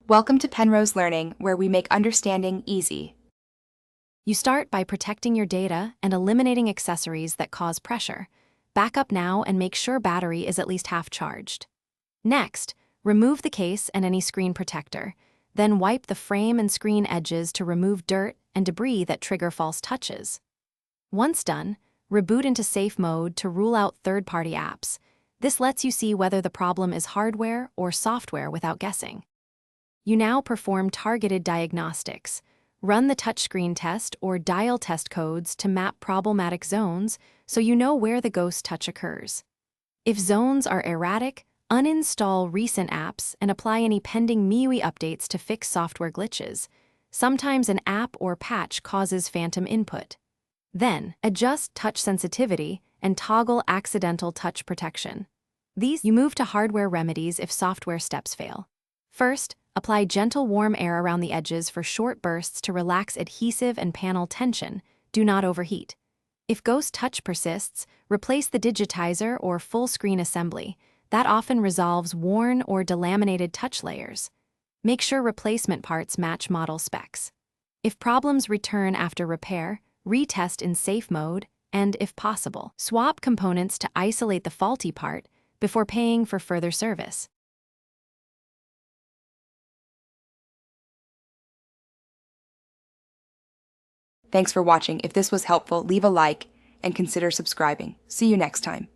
Welcome to Penrose Learning, where we make understanding easy. You start by protecting your data and eliminating accessories that cause pressure. Back up now and make sure battery is at least half charged. Next, remove the case and any screen protector. Then wipe the frame and screen edges to remove dirt and debris that trigger false touches. Once done, reboot into safe mode to rule out third-party apps. This lets you see whether the problem is hardware or software without guessing. You now perform targeted diagnostics. Run the touchscreen test or dial test codes to map problematic zones so you know where the ghost touch occurs. If zones are erratic, uninstall recent apps and apply any pending MIUI updates to fix software glitches. Sometimes an app or patch causes phantom input. Then, adjust touch sensitivity and toggle accidental touch protection. You move to hardware remedies if software steps fail. First, apply gentle warm air around the edges for short bursts to relax adhesive and panel tension. Do not overheat. If ghost touch persists, replace the digitizer or full screen assembly. That often resolves worn or delaminated touch layers. Make sure replacement parts match model specs. If problems return after repair, retest in safe mode, and, if possible, swap components to isolate the faulty part before paying for further service. Thanks for watching. If this was helpful, leave a like and consider subscribing. See you next time.